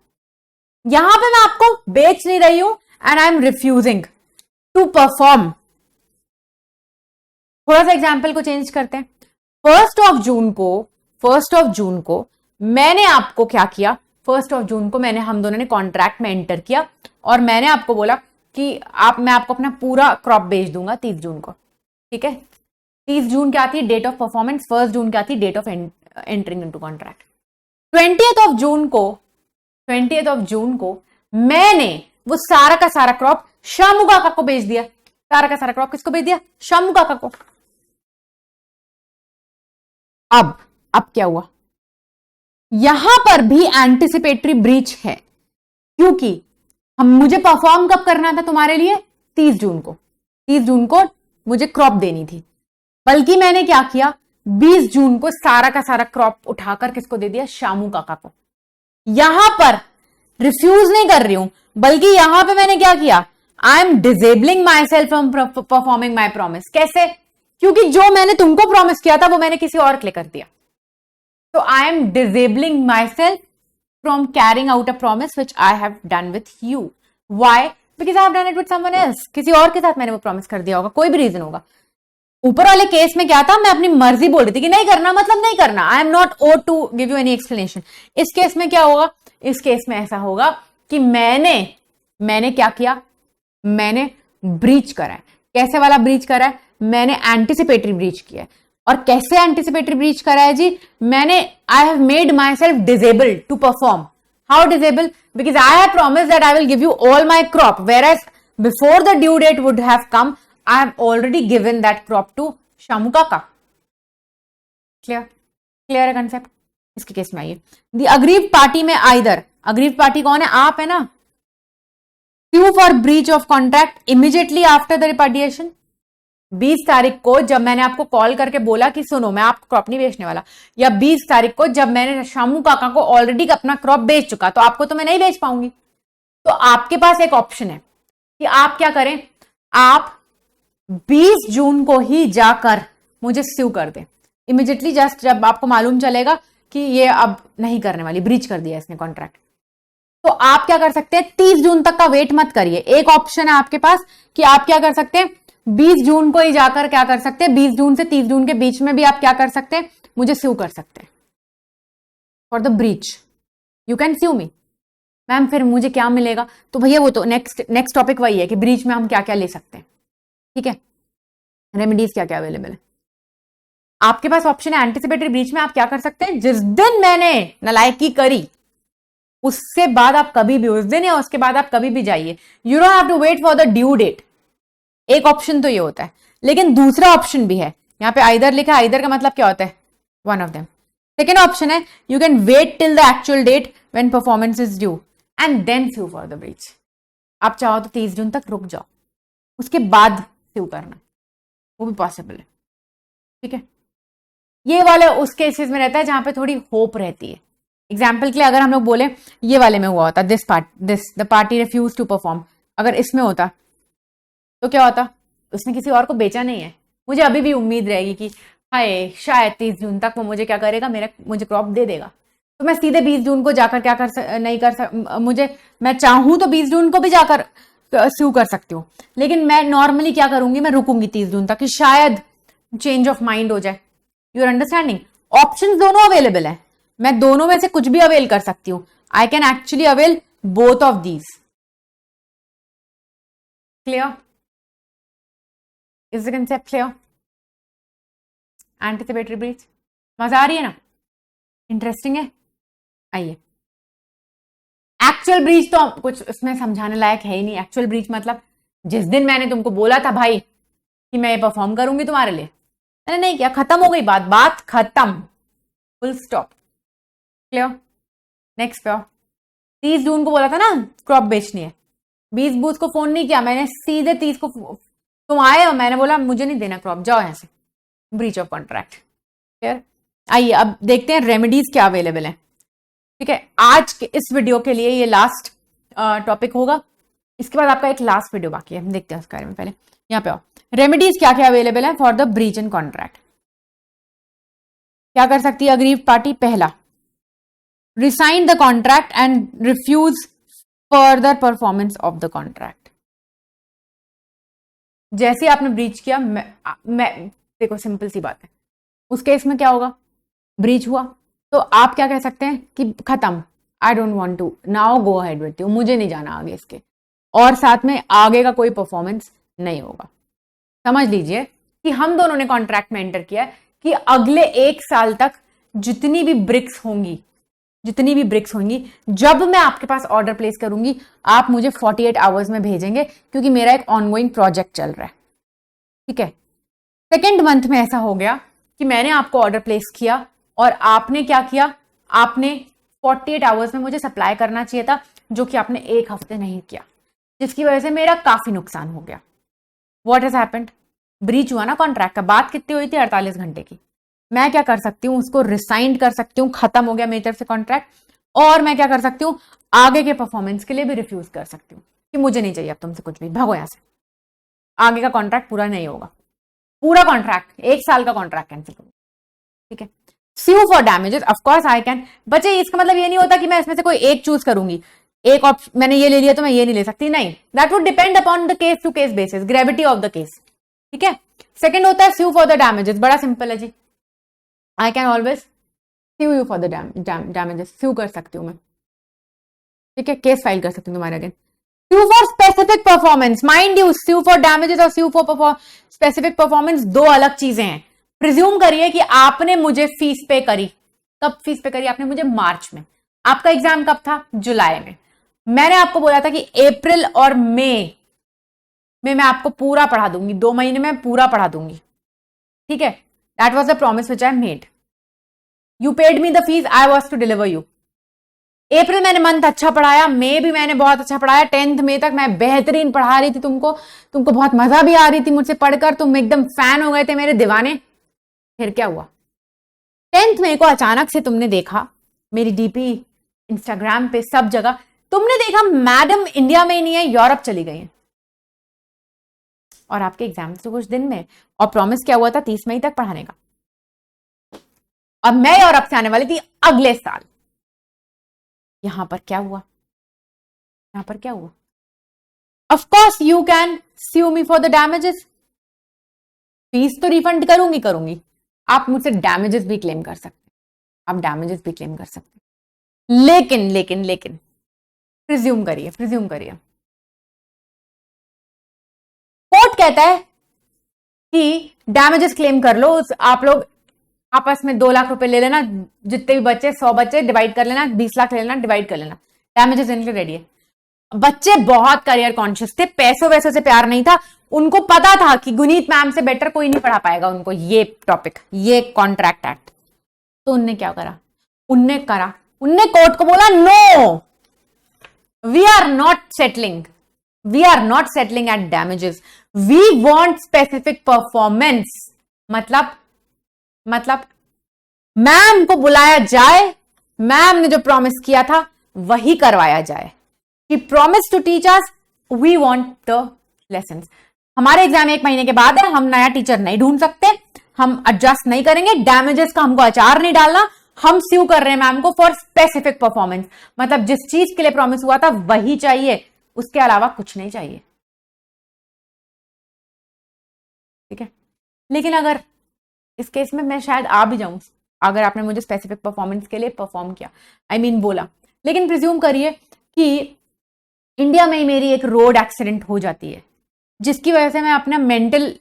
Speaker 1: यहां पे मैं आपको बेच नहीं रही हूं and I am refusing to perform. थोड़ा सा एग्जाम्पल को चेंज करते हैं। 1st ऑफ जून को मैंने आपको क्या किया, 1st ऑफ जून को हम दोनों ने कॉन्ट्रैक्ट में एंटर किया और मैंने आपको बोला कि मैं आपको अपना पूरा क्रॉप बेच दूंगा 30 जून को, ठीक है। 30 जून क्या थी, डेट ऑफ परफॉर्मेंस, 1 जून क्या थी, date of entering into contract. 20th of June को मैंने वो सारा का सारा क्रॉप शामू काका को बेच दिया, सारा का सारा क्रॉप किसको बेच दिया, शामू काका को। अब क्या हुआ, यहां पर भी एंटिसिपेटरी ब्रीच है, क्योंकि मुझे परफॉर्म कब करना था तुम्हारे लिए, 30 जून को, 30 जून को मुझे क्रॉप देनी थी, बल्कि मैंने क्या किया, 20 जून को सारा का सारा क्रॉप उठाकर किसको दे दिया, शामू काका को। यहां पर रिफ्यूज नहीं कर रही हूं, बल्कि यहां पे मैंने क्या किया, I am disabling my self from performing my promise. कैसे, क्योंकि जो मैंने तुमको प्रॉमिस किया था वो मैंने किसी और के लिए कर दिया, तो I am disabling my self from carrying out a promise which I have done with you. Why, because I have done it with someone else, किसी और के साथ मैंने वो प्रॉमिस कर दिया होगा, कोई भी रीजन होगा। ऊपर वाले केस में क्या था, मैं अपनी मर्जी बोल रही थी कि नहीं करना मतलब नहीं करना, I am not owe to give you any explanation. इस केस में क्या होगा, इस केस में ऐसा होगा कि मैंने क्या किया, मैंने ब्रीच करा है। कैसे वाला ब्रीच करा है, मैंने एंटिसिपेटरी ब्रीच किया है। और कैसे एंटिसिपेटरी ब्रीच करा है जी, I have made my self disable to perform. How disable, because I have promise that I will give you all my crop, whereas before the due date would have come, I have already given that crop to Shamu Kaka. Clear है concept. इसके case में आइए, the aggrieved party में either, aggrieved party कौन है, आप है ना, sue for breach of contract immediately after the repudiation। 20 तारीख को जब मैंने आपको कॉल करके बोला कि सुनो मैं आपको क्रॉप नहीं बेचने वाला, या 20 तारीख को जब मैंने शामू काका को ऑलरेडी अपना क्रॉप बेच चुका, तो आपको तो मैं नहीं बेच पाऊंगी। तो आपके पास एक ऑप्शन है कि आप क्या करें, आप 20 जून को ही जाकर मुझे स्यू कर दे इमीडिएटली, जस्ट जब आपको मालूम चलेगा कि ये अब नहीं करने वाली, ब्रीच कर दिया इसने कॉन्ट्रैक्ट। तो आप क्या कर सकते हैं, 30 जून तक का वेट मत करिए। एक ऑप्शन है आपके पास कि आप क्या कर सकते हैं, 20 जून को ही जाकर क्या कर सकते हैं, 20 जून से 30 जून के बीच में भी आप क्या कर सकते हैं, मुझे स्यू कर सकते हैं for the breach. You can sue me. Ma'am फिर मुझे क्या मिलेगा, तो भैया वो तो नेक्स्ट टॉपिक वही है कि ब्रीच में हम क्या क्या ले सकते हैं, ठीक है, रेमेडीज क्या क्या अवेलेबल है। आपके पास ऑप्शन है एंटिसिपेटरी ब्रीच में आप क्या कर सकते हैं, जिस दिन मैंने नालायकी करी उससे बाद आप कभी भी, उस दिन या उसके बाद आप कभी भी जाइए, you don't have to wait for the due date. एक ऑप्शन तो ये होता है, लेकिन दूसरा ऑप्शन भी है, यहां पे आइदर लिखा, आइदर का मतलब क्या होता है, one of them. Second option है you can wait till the actual date when performance is due and then sue for the breach. आप चाहो तो 30 जून तक रुक जाओ, उसके बाद स्यू करना, वो भी पॉसिबल है, ठीक है। ये वाले उस केसेस में रहता है जहां पे थोड़ी होप रहती है। एग्जाम्पल के लिए अगर हम लोग बोले ये वाले में हुआ होता, the party refuse to perform, अगर इसमें होता तो क्या होता, उसने किसी और को बेचा नहीं है, मुझे अभी भी उम्मीद रहेगी कि हाय शायद 30 जून तक वो मुझे क्या करेगा, मुझे क्रॉप दे देगा, तो मैं सीधे 20 जून को जाकर क्या नहीं कर मैं चाहूं तो 20 जून को भी जाकर स्यू कर सकती हूँ, लेकिन मैं नॉर्मली क्या करूंगी, मैं रुकूंगी 30 जून तक कि शायद चेंज ऑफ माइंड हो जाए। यू आर अंडरस्टैंडिंग, ऑप्शंस दोनों अवेलेबल है, मैं दोनों में से कुछ भी अवेल कर सकती हूँ। I can actually avail both of these. Clear? Is the concept clear? Anticipatory breach. मजा आ रही है ना? इंटरेस्टिंग है. आइए, एक्चुअल ब्रीच तो कुछ उसमें समझाने लायक है ही नहीं. एक्चुअल ब्रीच मतलब जिस दिन मैंने तुमको बोला था भाई कि मैं ये परफॉर्म करूंगी तुम्हारे लिए, मैंने नहीं किया, खत्म हो गई बात. बात खत्म, फुल स्टॉप. क्लियर? नेक्स्ट पे 30 जून को बोला था ना क्रॉप बेचनी है. 20 बूथ को फोन नहीं किया मैंने, सीधे 30 को तुम आए और मैंने बोला मुझे नहीं देना क्रॉप, जाओ यहां से. Breach of contract. क्लियर? आइए अब देखते हैं रेमेडीज क्या अवेलेबल है. ठीक है, आज के इस वीडियो के लिए ये लास्ट टॉपिक होगा. इसके बाद आपका एक लास्ट वीडियो बाकी है, हम देखते हैं उसके बारे में. पहले यहाँ पे आओ, रेमेडीज क्या क्या अवेलेबल है for the breach in contract. क्या कर सकती है अग्रीव्ड पार्टी? पहला, resign the contract and refuse further performance of the contract. जैसे आपने ब्रीच किया, मैं देखो सिंपल सी बात है, उस केस में क्या होगा? ब्रीच हुआ तो आप क्या कह सकते हैं कि खत्म, I don't want to now go ahead with you, मुझे नहीं जाना आगे इसके, और साथ में आगे का कोई परफॉर्मेंस नहीं होगा. समझ लीजिए कि हम दोनों ने कॉन्ट्रैक्ट में एंटर किया है कि अगले 1 साल तक जितनी भी ब्रिक्स होंगी, जब मैं आपके पास ऑर्डर प्लेस करूंगी आप मुझे 48 आवर्स में भेजेंगे, क्योंकि मेरा एक ऑनगोइंग प्रोजेक्ट चल रहा है. ठीक है, सेकेंड मंथ में ऐसा हो गया कि मैंने आपको ऑर्डर प्लेस किया और आपने क्या किया, आपने 48 आवर्स में मुझे सप्लाई करना चाहिए था, जो कि आपने 1 हफ्ते नहीं किया, जिसकी वजह से मेरा काफी नुकसान हो गया. What has happened? ब्रीच हुआ ना कॉन्ट्रैक्ट का. बात कितनी हुई थी? 48 घंटे की. मैं क्या कर सकती हूँ? उसको रिसाइंड कर सकती हूँ, खत्म हो गया मेरी तरफ से कॉन्ट्रैक्ट. और मैं क्या कर सकती हूँ? आगे के परफॉर्मेंस के लिए भी रिफ्यूज कर सकती हूँ कि मुझे नहीं चाहिए अब तुमसे कुछ भी, भागो यहां से, आगे का कॉन्ट्रैक्ट पूरा नहीं होगा. पूरा कॉन्ट्रैक्ट 1 साल का कॉन्ट्रैक्ट कैंसिल करूँ. ठीक है, sue for damages, of course I can. बच्चे इसका मतलब ये नहीं होता कि मैं इसमें से कोई एक चूज करूंगी. एक ऑप्शन मैंने ये ले लिया तो मैं ये नहीं ले सकती, नहीं. That would depend upon the case to case basis, gravity of the case. ठीक है, सेकंड होता है स्यू फॉर द डैमेजेस. बड़ा सिंपल है जी, I can always sue you for the damages. Sue कर सकती हूँ मैं. ठीक है, केस फाइल कर सकती हूँ तुम्हारे against. Sue for specific performance, mind you, sue for damages और स्यू फॉर स्पेसिफिक परफॉर्मेंस 2 अलग चीजें हैं. प्रिज्यूम करिए कि आपने मुझे फीस पे करी. कब फीस पे करी आपने मुझे? मार्च में. आपका एग्जाम कब था? जुलाई में. मैंने आपको बोला था कि अप्रैल और मई में मैं आपको पूरा पढ़ा दूंगी, 2 महीने में पूरा पढ़ा दूंगी. ठीक है, that was the promise which I made. You paid me the fees, I was to deliver you. April मैंने मंथ अच्छा पढ़ाया, मई भी मैंने बहुत अच्छा पढ़ाया. 10th मई तक मैं बेहतरीन पढ़ा रही थी तुमको बहुत मजा भी आ रही थी मुझसे पढ़कर, तुम एकदम फैन हो गए थे मेरे दीवाने. फिर क्या हुआ? 10th मई को अचानक से तुमने देखा मेरी डीपी इंस्टाग्राम पे सब जगह, तुमने देखा मैडम इंडिया में ही नहीं है, यूरोप चली गई है, और आपके एग्जाम तो कुछ दिन में, और प्रॉमिस क्या हुआ था 30 मई तक पढ़ाने का. अब मैं यूरोप से आने वाली थी अगले साल. यहां पर क्या हुआ? Of course you can sue me for the damages. Fees तो रिफंड करूंगी. आप मुझसे डैमेजेस भी क्लेम कर सकते हैं. लेकिन प्रिज्यूम करिए कोर्ट कहता है कि डैमेजेस क्लेम कर लो. आप लोग आपस में 2 लाख रुपए ले लेना, जितने भी बच्चे 100 बच्चे डिवाइड कर लेना, 20 लाख ले लेना, डिवाइड कर लेना. डैमेजेस इनके रेडी है. बच्चे बहुत करियर कॉन्शियस थे, पैसों वैसों से प्यार नहीं था. उनको पता था कि गुनीत मैम से बेटर कोई नहीं पढ़ा पाएगा उनको ये टॉपिक, ये कॉन्ट्रैक्ट एक्ट. तो उनने क्या करा? उनने कोर्ट को बोला no, we are not settling at damages, we want specific performance. मतलब मैम को बुलाया जाए, मैम ने जो प्रॉमिस किया था वही करवाया जाए. कि promise to teach us, we want the lessons. हमारे एग्जाम 1 महीने के बाद है, हम नया टीचर नहीं ढूंढ सकते, हम एडजस्ट नहीं करेंगे, डैमेजेस का हमको अचार नहीं डालना, हम स्यू कर रहे हैं मैम को फॉर स्पेसिफिक परफॉर्मेंस. मतलब जिस चीज के लिए प्रॉमिस हुआ था वही चाहिए, उसके अलावा कुछ नहीं चाहिए. ठीक है, लेकिन अगर इस केस में मैं शायद आ भी जाऊं, अगर आपने मुझे स्पेसिफिक परफॉर्मेंस के लिए परफॉर्म किया, बोला. लेकिन प्रिज्यूम करिए कि कि इंडिया में मेरी एक रोड एक्सीडेंट हो जाती है जिसकी वजह से मैं अपना मेंटल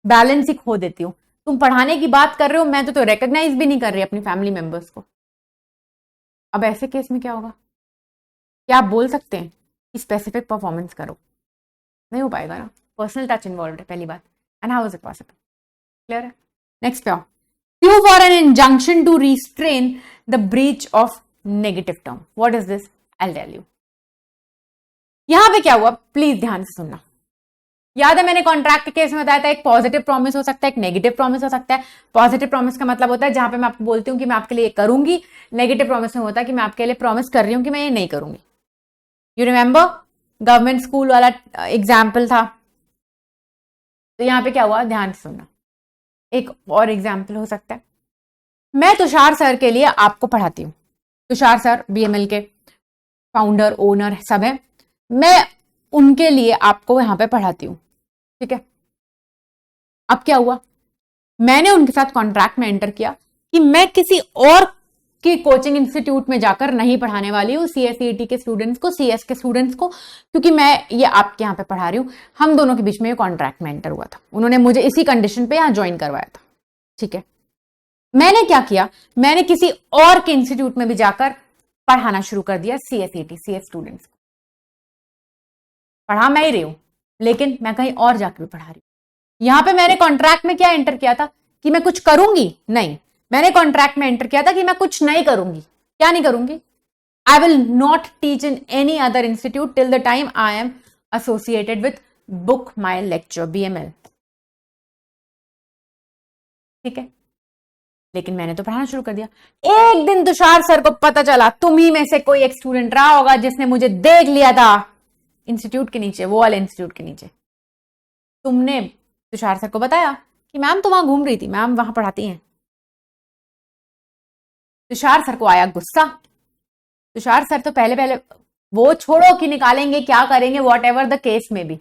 Speaker 1: बैलेंस ही खो देती हूँ, तुम पढ़ाने की बात कर रहे हो, मैं तो रिकॉग्नाइज भी नहीं कर रही अपनी फैमिली मेंबर्स को। अब ऐसे केस में क्या होगा? क्या आप बोल सकते हैं कि स्पेसिफिक परफॉर्मेंस करो? नहीं हो पाएगा ना, पर्सनल टच इन्वॉल्व है पहली बात। And how is it possible? Clear है? नेक्स्ट पे आओ। Sue for an injunction to restrain the breach of negative term. What is this? I'll tell you. यहां पे क्या हुआ, प्लीज ध्यान से सुनना। याद है मैंने कॉन्ट्रैक्ट के केस में बताया था, एक पॉजिटिव प्रॉमिस हो सकता है, एक नेगेटिव प्रॉमिस हो सकता है। पॉजिटिव प्रॉमिस का मतलब होता है जहां पे मैं आपको बोलती हूँ कि मैं आपके लिए करूंगी। नेगेटिव प्रॉमिस में होता है कि मैं आपके लिए प्रॉमिस कर रही हूं कि मैं ये नहीं करूंगी। यू रिमेंबर गवर्नमेंट स्कूल वाला एग्जाम्पल था। तो यहां पे क्या हुआ, ध्यान से सुनना। एक और एग्जाम्पल हो सकता है, मैं तुषार सर के लिए आपको पढ़ाती हूँ। तुषार सर बीएमएल के फाउंडर ओनर सब है, मैं उनके लिए आपको यहां पे पढ़ाती हूँ, ठीक है। अब क्या हुआ, मैंने उनके साथ कॉन्ट्रैक्ट में एंटर किया कि मैं किसी और की कोचिंग इंस्टीट्यूट में जाकर नहीं पढ़ाने वाली हूँ सीएसईटी के स्टूडेंट्स को, सीएस के स्टूडेंट्स को, क्योंकि मैं ये आपके यहाँ पे पढ़ा रही हूँ। हम दोनों के बीच में ये कॉन्ट्रैक्ट में एंटर हुआ था, उन्होंने मुझे इसी कंडीशन पे यहाँ ज्वाइन करवाया था, ठीक है। मैंने क्या किया, मैंने किसी और के इंस्टीट्यूट में भी जाकर पढ़ाना शुरू कर दिया सीएसईटी सीएस स्टूडेंट्स को। पढ़ा मैं ही रही हूं, लेकिन मैं कहीं और जाकर भी पढ़ा रही हूं। यहां पे मैंने कॉन्ट्रैक्ट में क्या एंटर किया था कि मैं कुछ करूंगी, नहीं, मैंने कॉन्ट्रैक्ट में एंटर किया था कि मैं कुछ नहीं करूंगी। क्या नहीं करूंगी? I will not teach in any other institute till the time I am associated with book my lecture BML, ठीक है। लेकिन मैंने तो पढ़ाना शुरू कर दिया। एक दिन तुषार सर को पता चला, तुम ही में से कोई एक स्टूडेंट रहा होगा जिसने मुझे देख लिया था इंस्टीट्यूट के नीचे, वो वाले इंस्टीट्यूट के नीचे। तुमने तुषार सर को बताया कि मैम तो वहां घूम रही थी, मैम वहां पढ़ाती हैं। तुषार सर को आया गुस्सा। तुषार सर तो पहले वो छोड़ो कि निकालेंगे क्या करेंगे, वॉट एवर द केस में भी,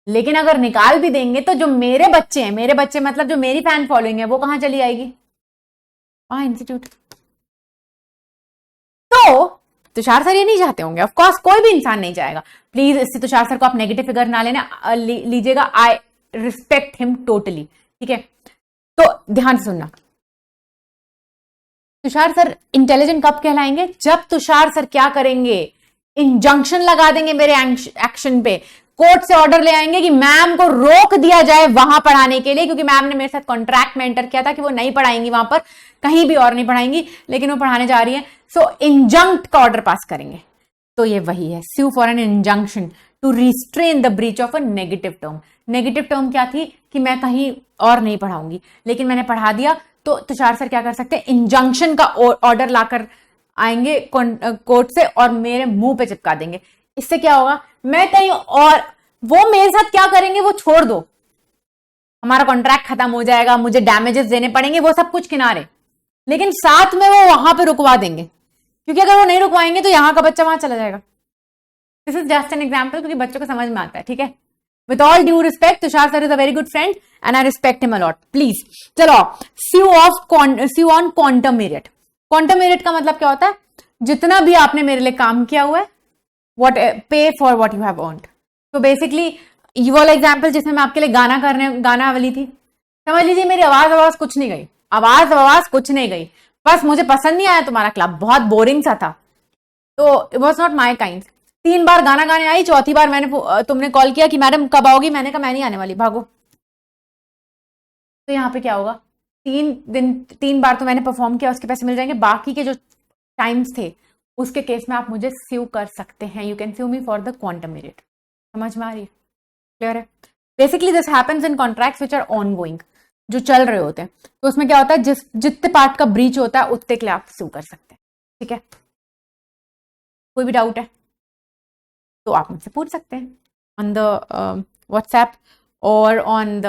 Speaker 1: लेकिन अगर निकाल भी देंगे तो जो मेरे बच्चे हैं, मेरे बच्चे मतलब जो मेरी फैन फॉलोइंग है, वो कहां चली आएगी? वहां इंस्टीट्यूट। तो तुषार सर ये नहीं चाहते होंगे, ऑफ कोर्स कोई भी इंसान नहीं चाहेगा। प्लीज इससे तुषार सर को आप नेगेटिव फिगर ना लेना लीजिएगा, आई रिस्पेक्ट हिम टोटली, ठीक है। तो ध्यान से सुनना, तुषार सर इंटेलिजेंट कब कहलाएंगे? जब तुषार सर क्या करेंगे, इंजंक्शन लगा देंगे मेरे एक्शन पे, कोर्ट से ऑर्डर ले आएंगे कि मैम को रोक दिया जाए वहां पढ़ाने के लिए, क्योंकि मैम ने मेरे साथ कॉन्ट्रैक्ट में एंटर किया था कि वो नहीं पढ़ाएंगी वहां पर, कहीं भी और नहीं पढ़ाएंगी, लेकिन वो पढ़ाने जा रही है। सो इंजंक्ट का ऑर्डर पास करेंगे। तो ये वही है, sue for an injunction to restrain the breach of a negative term. Negative term क्या थी कि मैं कहीं और नहीं पढ़ाऊंगी, लेकिन मैंने पढ़ा दिया। तो तुषार सर क्या कर सकते हैं, इंजंक्शन का ऑर्डर लाकर आएंगे कोर्ट से और मेरे मुंह पे चिपका देंगे। इससे क्या होगा, मैं कहीं और, वो मेरे साथ क्या करेंगे वो छोड़ दो, हमारा कॉन्ट्रैक्ट खत्म हो जाएगा, मुझे डैमेजेस देने पड़ेंगे, वो सब कुछ किनारे, लेकिन साथ में वो वहां पे रुकवा देंगे, क्योंकि अगर वो नहीं रुकवाएंगे तो यहां का बच्चा वहां चला जाएगा। This is just an example, क्योंकि बच्चों को समझ में आता है, ठीक है। With all due respect, Tushar sir is a very good friend and I respect him a lot. Please चलो, sue on quantum merit. Quantum merit का मतलब क्या होता है, जितना भी आपने मेरे लिए काम किया हुआ है, what pay for what you have earned। तो बेसिकली ये वाला एग्जाम्पल जिसमें मैं आपके लिए गाना वाली थी, समझ लीजिए मेरी आवाज कुछ नहीं गई, आवाज कुछ नहीं गई, बस मुझे पसंद नहीं आया तुम्हारा क्लब, बहुत बोरिंग सा था, तो it was not my kind. 3 बार गाना गाने आई, चौथी बार तुमने कॉल किया कि मैडम कब आओगी, मैंने कहा मैं नहीं आने वाली, भागो। तो यहाँ पे क्या होगा, 3 बार तो मैंने परफॉर्म किया, उसके पैसे मिल जाएंगे, बाकी के जो टाइम्स थे उसके केस में आप मुझे स्यू कर सकते हैं। You can sue me for the quantum merit. समझ में आ रही है? क्लियर है? Basically this happens in contracts which are ongoing, जो चल रहे होते हैं। तो उसमें क्या होता है, जितने पार्ट का ब्रीच होता है उतने के लिए आप स्यू कर सकते हैं, ठीक है। कोई भी डाउट है तो आप मुझसे पूछ सकते हैं ऑन द व्हाट्सएप और ऑन द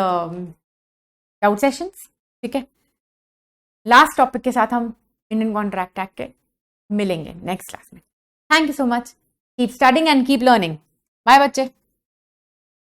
Speaker 1: डाउट सेशंस, ठीक है। लास्ट टॉपिक के साथ हम इंडियन कॉन्ट्रैक्ट एक्ट के मिलेंगे नेक्स्ट क्लास में। Thank you so much, keep studying and keep learning. Bye बच्चे।